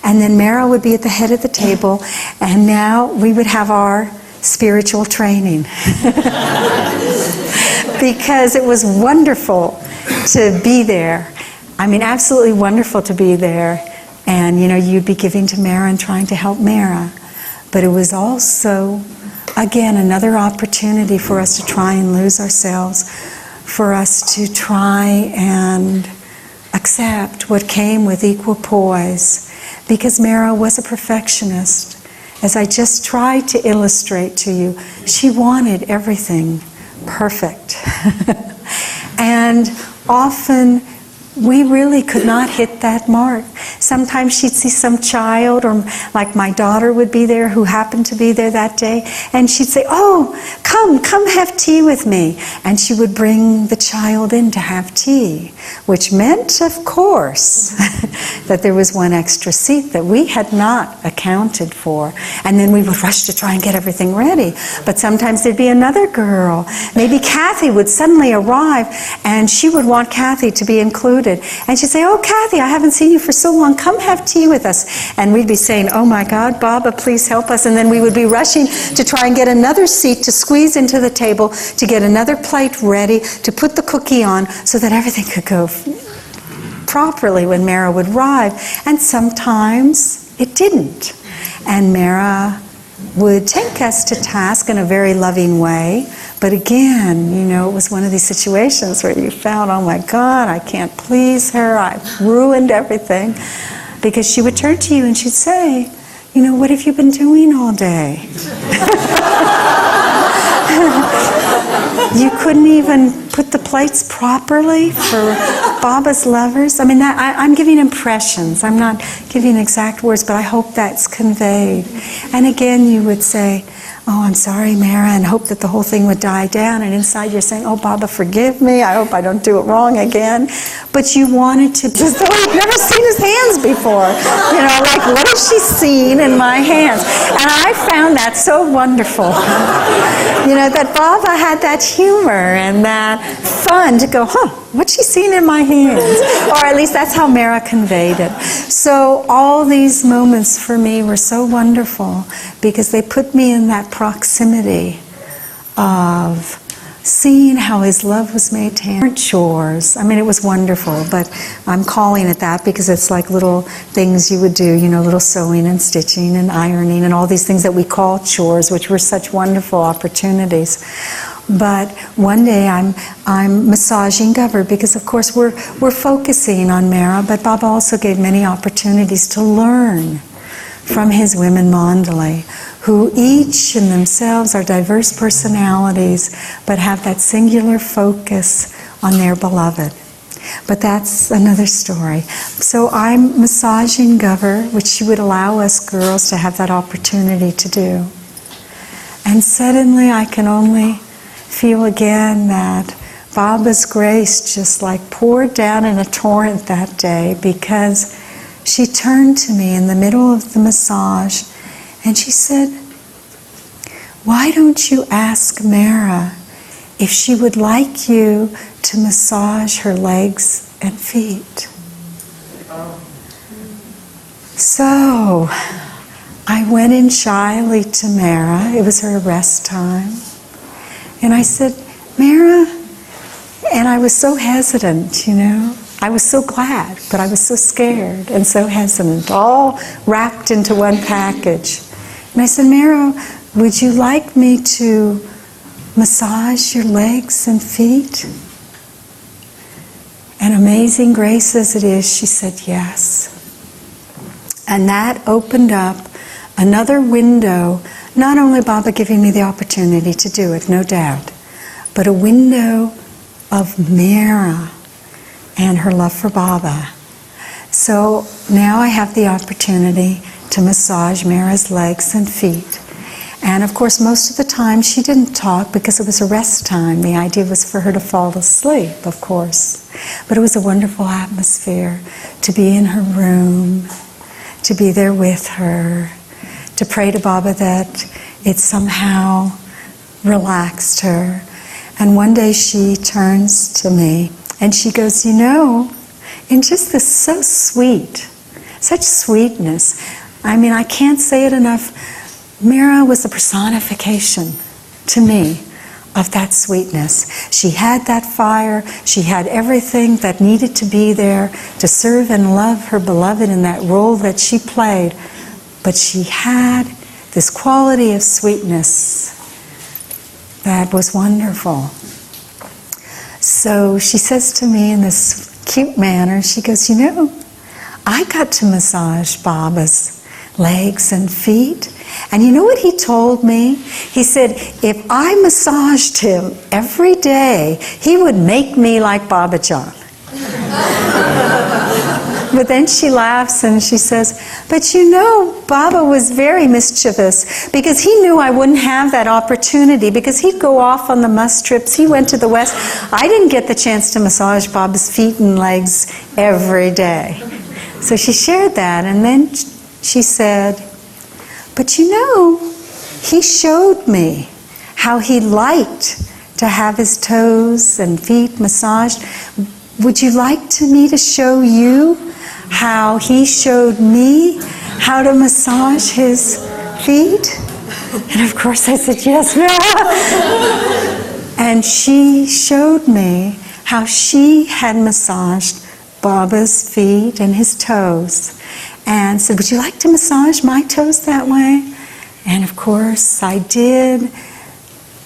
And then Mehera would be at the head of the table, and now we would have our spiritual training. Because it was wonderful to be there. I mean, absolutely wonderful to be there. And, you'd be giving to Mehera and trying to help Mehera. But it was also, again, another opportunity for us to try and lose ourselves, for us to try and accept what came with equal poise. Because Mehera was a perfectionist. As I just tried to illustrate to you, she wanted everything perfect. And often we really could not hit that mark. Sometimes she'd see some child, or like my daughter would be there, who happened to be there that day, and she'd say, "Oh, come have tea with me." And she would bring the child in to have tea, which meant, of course, that there was one extra seat that we had not accounted for. And then we would rush to try and get everything ready. But sometimes there'd be another girl. Maybe Kathy would suddenly arrive, and she would want Kathy to be included. And she'd say, "Oh, Kathy, I haven't seen you for so long. Come have tea with us." And we'd be saying, "Oh my God, Baba, please help us." And then we would be rushing to try and get another seat to squeeze into the table, to get another plate ready, to put the cookie on, so that everything could go properly when Mehera would arrive. And sometimes it didn't. And Mehera would take us to task in a very loving way. But again, it was one of these situations where you found, oh my God, I can't please her, I've ruined everything. Because she would turn to you and she'd say, what have you been doing all day? You couldn't even put the plates properly for Baba's lovers? I mean, I'm giving impressions. I'm not giving exact words, but I hope that's conveyed. And again, you would say, oh, I'm sorry, Mehera, and hope that the whole thing would die down. And inside you're saying, oh, Baba, forgive me. I hope I don't do it wrong again. But you wanted to just, oh, you've never seen his hands before. Like, what has she seen in my hands? And I found that so wonderful. That Baba had that humor and that fun to go, what's she seen in my hands? Or at least that's how Mehera conveyed it. So all these moments for me were so wonderful because they put me in that proximity of seeing how his love was made tangible. Chores. I mean, it was wonderful, but I'm calling it that because it's like little things you would do, little sewing and stitching and ironing and all these things that we call chores, which were such wonderful opportunities. But one day I'm massaging Governor because, of course, we're focusing on Mehera, but Baba also gave many opportunities to learn from his women mandali, who each in themselves are diverse personalities, but have that singular focus on their beloved. But that's another story. So I'm massaging Governor, which she would allow us girls to have that opportunity to do. And suddenly I can only feel again that Baba's grace just like poured down in a torrent that day, because she turned to me in the middle of the massage and she said, why don't you ask Mehera if she would like you to massage her legs and feet? So I went in shyly to Mehera. It was her rest time. And I said, Mehera, and I was so hesitant, I was so glad, but I was so scared and so hesitant, all wrapped into one package. And I said, Mehera, would you like me to massage your legs and feet? And amazing grace as it is, she said yes. And that opened up another window, not only Baba giving me the opportunity to do it, no doubt, but a window of Mehera and her love for Baba. So now I have the opportunity to massage Mehera's legs and feet. And of course, most of the time she didn't talk because it was a rest time. The idea was for her to fall asleep, of course. But it was a wonderful atmosphere to be in her room, to be there with her, to pray to Baba that it somehow relaxed her. And one day she turns to me and she goes, and just this so sweet, such sweetness. I mean, I can't say it enough. Mehera was the personification to me of that sweetness. She had that fire. She had everything that needed to be there to serve and love her beloved in that role that she played. But she had this quality of sweetness that was wonderful. So she says to me in this cute manner, she goes, I got to massage Baba's legs and feet. And you know what he told me? He said, if I massaged him every day, he would make me like Baba John. But then she laughs and she says, but Baba was very mischievous because he knew I wouldn't have that opportunity because he'd go off on the must trips. He went to the West. I didn't get the chance to massage Baba's feet and legs every day. So she shared that, and then she said, but he showed me how he liked to have his toes and feet massaged. Would you like me to show you how he showed me how to massage his feet? And of course I said, yes, Mehera. And she showed me how she had massaged Baba's feet and his toes. and said, would you like to massage my toes that way? And of course I did.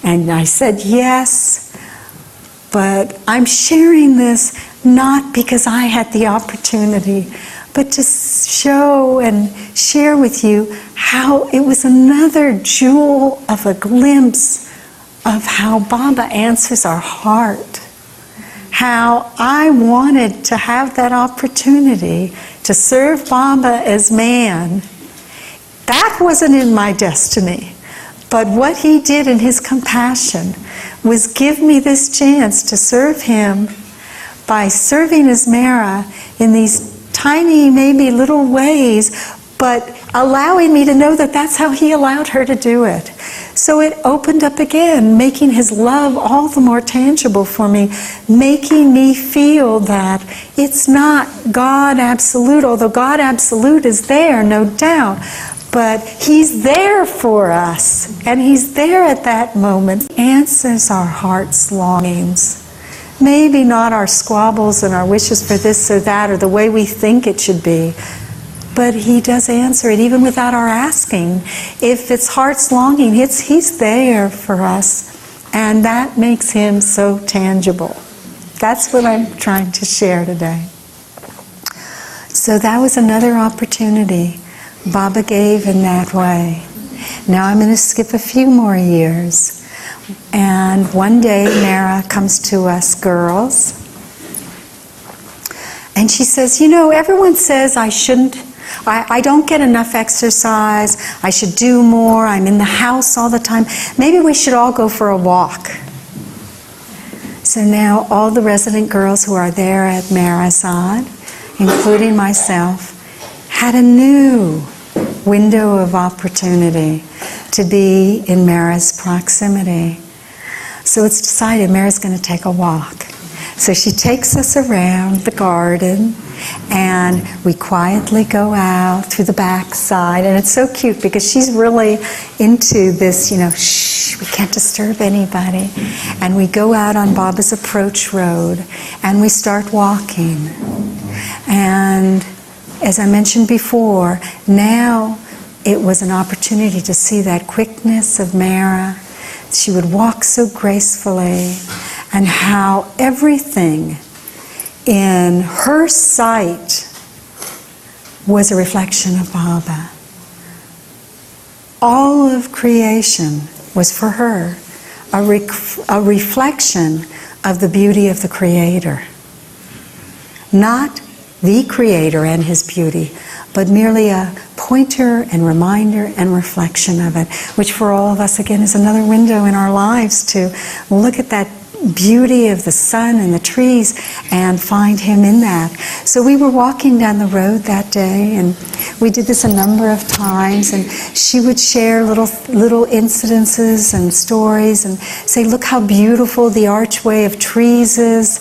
And I said yes. But I'm sharing this not because I had the opportunity, but to show and share with you how it was another jewel of a glimpse of how Baba answers our heart. How I wanted to have that opportunity to serve Baba as man. That wasn't in my destiny. But what he did in his compassion was give me this chance to serve him by serving as Mehera in these tiny, maybe little ways, but allowing me to know that that's how he allowed her to do it. So it opened up again, making his love all the more tangible for me, making me feel that it's not God absolute, although God absolute is there, no doubt, but he's there for us, and he's there at that moment. He answers our heart's longings. Maybe not our squabbles and our wishes for this or that or the way we think it should be, but he does answer it even without our asking. If it's heart's longing, he's there for us, and that makes him so tangible. That's what I'm trying to share today. So that was another opportunity Baba gave in that way. Now I'm going to skip a few more years. And one day Mehera comes to us girls, and she says, you know, everyone says I don't get enough exercise, I should do more, I'm in the house all the time, maybe we should all go for a walk. So now all the resident girls who are there at Meherazad, including myself, had a new window of opportunity to be in Mehera's proximity. So it's decided Mehera's going to take a walk. So she takes us around the garden, and we quietly go out through the back side. And it's so cute because she's really into this, you know, shh, we can't disturb anybody. And we go out on Baba's approach road, and we start walking. And as I mentioned before, now it was an opportunity to see that quickness of Mehera. She would walk so gracefully, and how everything in her sight was a reflection of Baba. All of creation was for her a reflection of the beauty of the Creator. Not the Creator and his beauty, but merely a pointer and reminder and reflection of it, which for all of us, again, is another window in our lives to look at that beauty of the sun and the trees and find him in that. So we were walking down the road that day, and we did this a number of times, and she would share little incidences and stories and say, look how beautiful the archway of trees is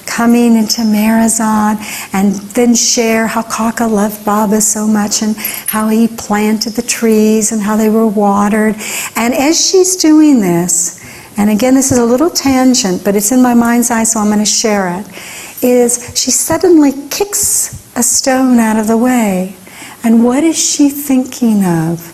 coming into Meherazad, and then share how Kaka loved Baba so much and how he planted the trees and how they were watered. And as she's doing this, and again, this is a little tangent, but it's in my mind's eye, so I'm going to share it, is she suddenly kicks a stone out of the way. And what is she thinking of?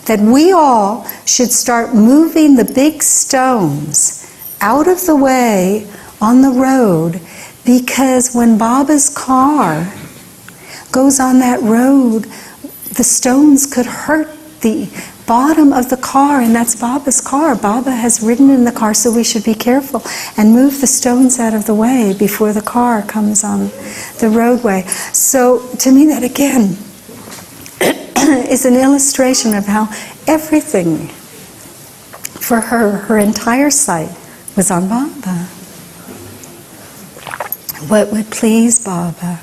That we all should start moving the big stones out of the way on the road, because when Baba's car goes on that road, the stones could hurt the bottom of the car, and that's Baba's car. Baba has ridden in the car, so we should be careful and move the stones out of the way before the car comes on the roadway. So to me that again is an illustration of how everything for her entire sight was on Baba. What would please Baba?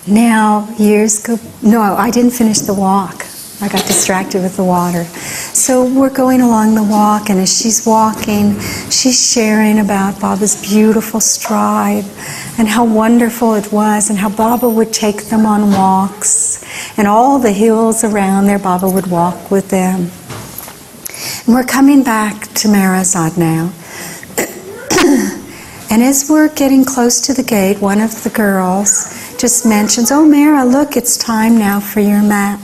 Now, years go... No, I didn't finish the walk. I got distracted with the water. So we're going along the walk, and as she's walking, she's sharing about Baba's beautiful stride and how wonderful it was, and how Baba would take them on walks, and all the hills around there, Baba would walk with them. And we're coming back to Meherazad now. And as we're getting close to the gate, one of the girls just mentions, "Oh, Mehera, look, it's time now for your nap."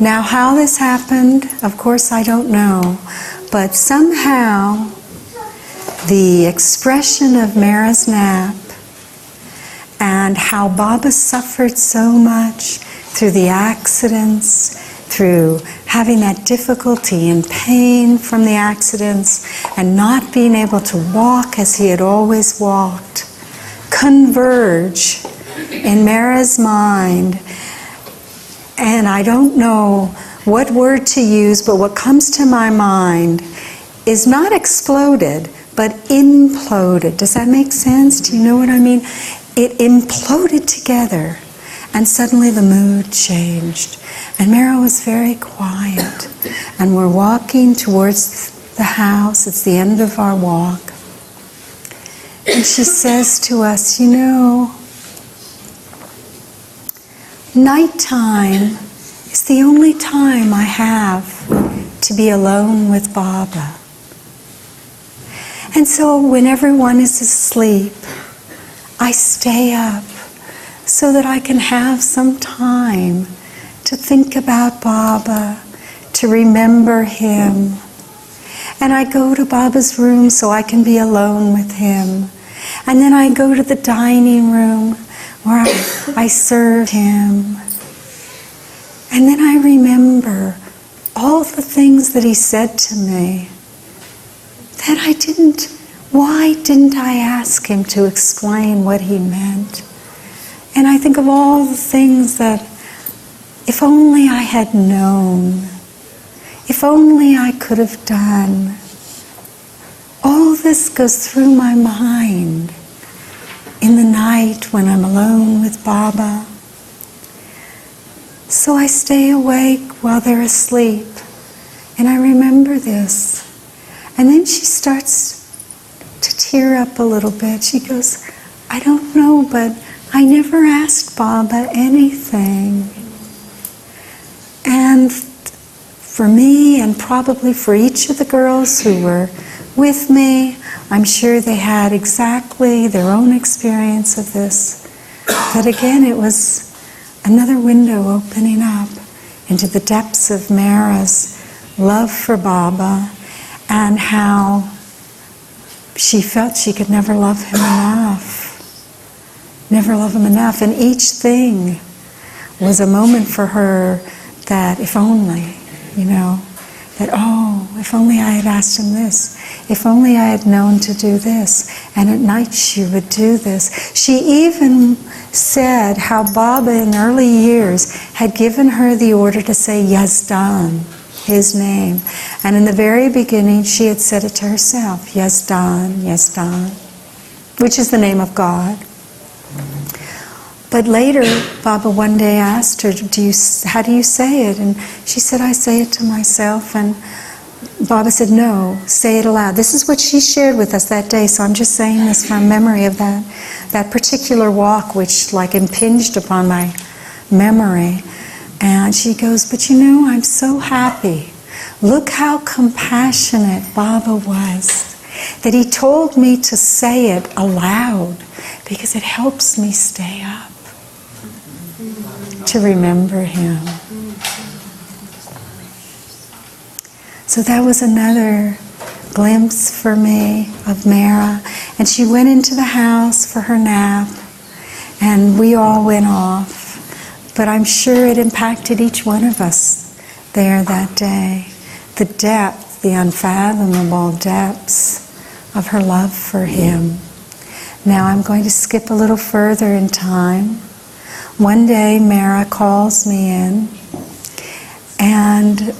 Now, how this happened, of course, I don't know, but somehow the expression of Mehera's nap and how Baba suffered so much through the accidents, through having that difficulty and pain from the accidents and not being able to walk as he had always walked, converge in Mehera's mind. And I don't know what word to use, but what comes to my mind is not exploded, but imploded. Does that make sense? Do you know what I mean? It imploded together, and suddenly the mood changed. And Mehera was very quiet. And we're walking towards the house. It's the end of our walk. And she says to us, "You know, nighttime is the only time I have to be alone with Baba. And so when everyone is asleep, I stay up so that I can have some time to think about Baba, to remember him. And I go to Baba's room so I can be alone with him. And then I go to the dining room where I serve him. And then I remember all the things that he said to me that why didn't I ask him to explain what he meant? And I think of all the things that if only I had known, if only I could have done. All this goes through my mind in the night when I'm alone with Baba. So I stay awake while they're asleep, and I remember this. And then she starts to tear up a little bit. She goes, "I don't know, but I never asked Baba anything." And for me, and probably for each of the girls who were with me, I'm sure they had exactly their own experience of this. But again, it was another window opening up into the depths of Mehera's love for Baba and how she felt she could never love him enough. Never love him enough. And each thing was a moment for her that if only, that, oh, if only I had asked him this. If only I had known to do this. And at night she would do this. She even said how Baba in early years had given her the order to say Yazdan, his name. And in the very beginning she had said it to herself, Yazdan, Yazdan, which is the name of God. But later, Baba one day asked her, how do you say it? And she said, I say it to myself. And Baba said, no, say it aloud. This is what she shared with us that day, so I'm just saying this from memory of that particular walk, which like impinged upon my memory. And she goes, but I'm so happy. Look how compassionate Baba was, that he told me to say it aloud, because it helps me stay up, to remember him. So that was another glimpse for me of Mehera. And she went into the house for her nap, and we all went off. But I'm sure it impacted each one of us there that day. The depth, the unfathomable depths of her love for him. Now I'm going to skip a little further in time. One day Mehera calls me in, and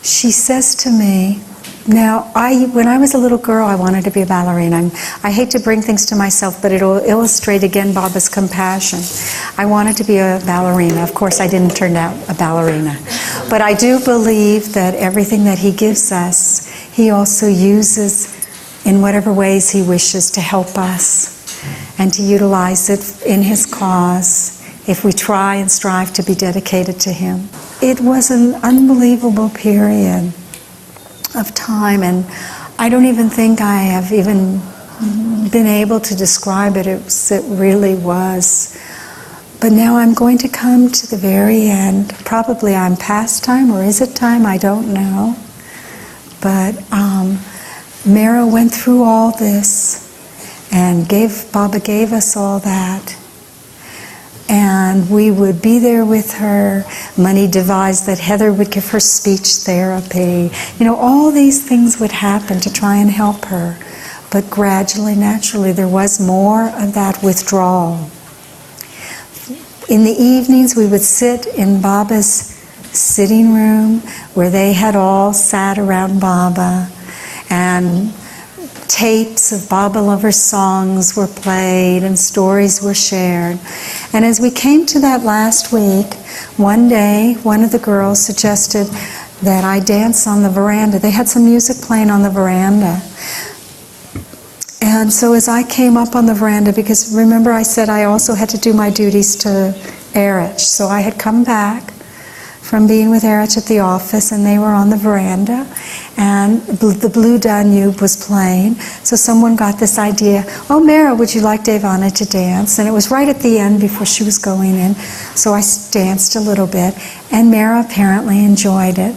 she says to me, now when I was a little girl I wanted to be a ballerina. I hate to bring things to myself, but it'll illustrate again Baba's compassion. I wanted to be a ballerina. Of course I didn't turn out a ballerina. But I do believe that everything that he gives us, he also uses in whatever ways he wishes to help us and to utilize it in his cause if we try and strive to be dedicated to him. It was an unbelievable period of time, and I don't even think I have even been able to describe it. It really was. But now I'm going to come to the very end. Probably I'm past time, or is it time? I don't know. But Mehera went through all this, and Baba gave us all that. And we would be there with her. Money devised that Heather would give her speech therapy. All these things would happen to try and help her. But gradually, naturally, there was more of that withdrawal. In the evenings, we would sit in Baba's sitting room where they had all sat around Baba, and tapes of Baba lover songs were played and stories were shared. And as we came to that last week, one day, one of the girls suggested that I dance on the veranda. They had some music playing on the veranda. And so as I came up on the veranda, because remember I said I also had to do my duties to Erich. So I had come back from being with Erich at the office, and they were on the veranda, and the Blue Danube was playing. So someone got this idea, oh, Mehera, would you like Devana to dance? And it was right at the end before she was going in. So I danced a little bit, and Mehera apparently enjoyed it.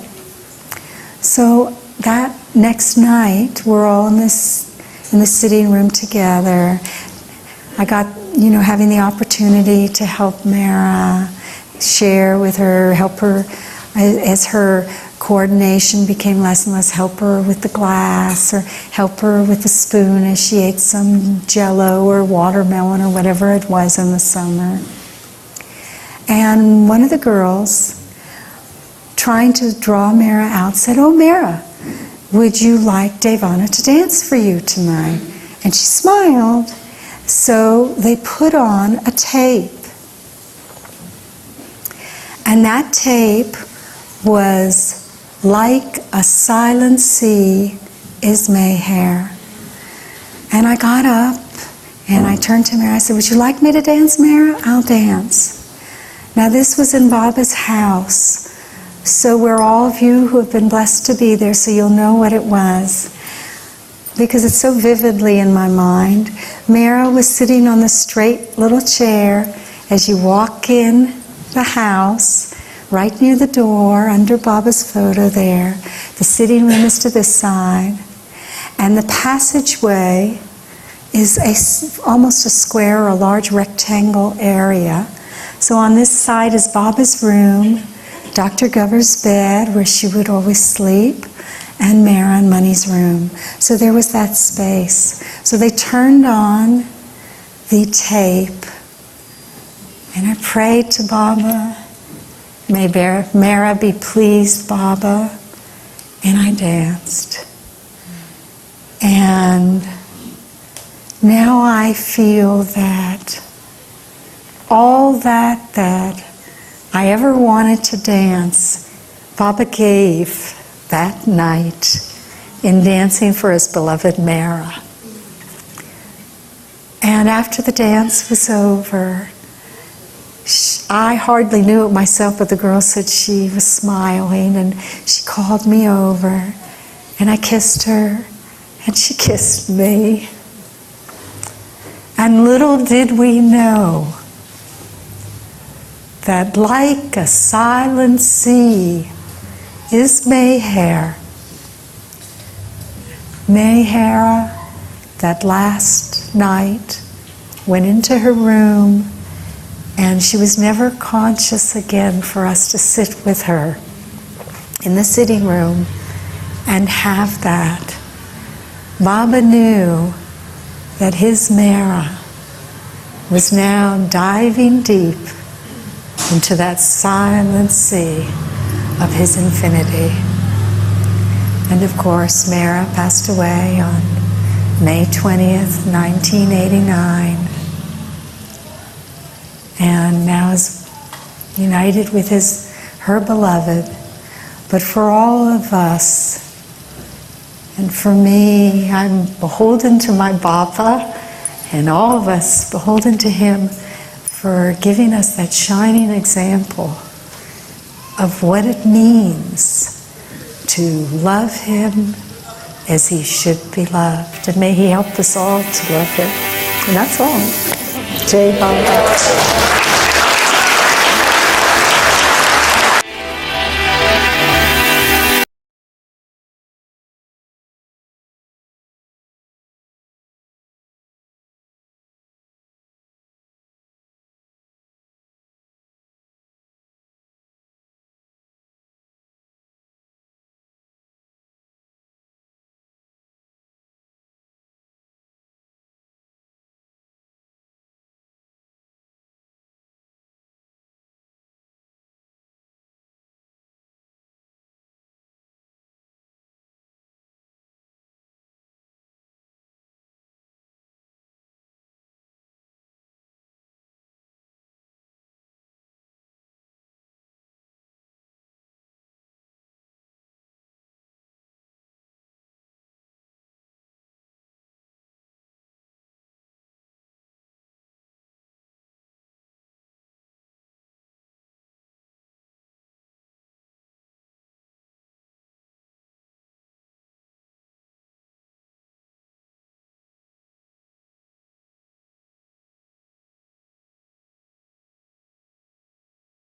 So that next night, we're all in the sitting room together. I got, having the opportunity to help Mehera, share with her, help her as her coordination became less and less, help her with the glass or help her with the spoon as she ate some jello or watermelon or whatever it was in the summer. And one of the girls, trying to draw Mehera out, said, oh, Mehera, would you like Devana to dance for you tonight? And she smiled. So they put on a tape. And that tape was Like a Silent Sea is Meher. And I got up and I turned to Mehera. I said, would you like me to dance, Mehera? I'll dance. Now this was in Baba's house. So we're all of you who have been blessed to be there, so you'll know what it was. Because it's so vividly in my mind. Mehera was sitting on the straight little chair as you walk in the house, right near the door, under Baba's photo there. The sitting room is to this side. And the passageway is almost a square or a large rectangle area. So on this side is Baba's room, Dr. Gover's bed, where she would always sleep, and Mehera and Money's room. So there was that space. So they turned on the tape, and I prayed to Baba, may Mehera be pleased, Baba, and I danced. And now I feel that all that I ever wanted to dance, Baba gave that night in dancing for his beloved Mehera. And after the dance was over, I hardly knew it myself, but the girl said she was smiling, and she called me over, and I kissed her, and she kissed me. And little did we know that like a silent sea is Meher. Mehera, that last night, went into her room, and she was never conscious again for us to sit with her in the sitting room and have that. Baba knew that his Mehera was now diving deep into that silent sea of his infinity. And of course, Mehera passed away on May 20th, 1989. And now is united with her beloved. But for all of us, and for me, I'm beholden to my Baba, and all of us beholden to him for giving us that shining example of what it means to love him as he should be loved. And may he help us all to love him. And that's all. Jai Baba.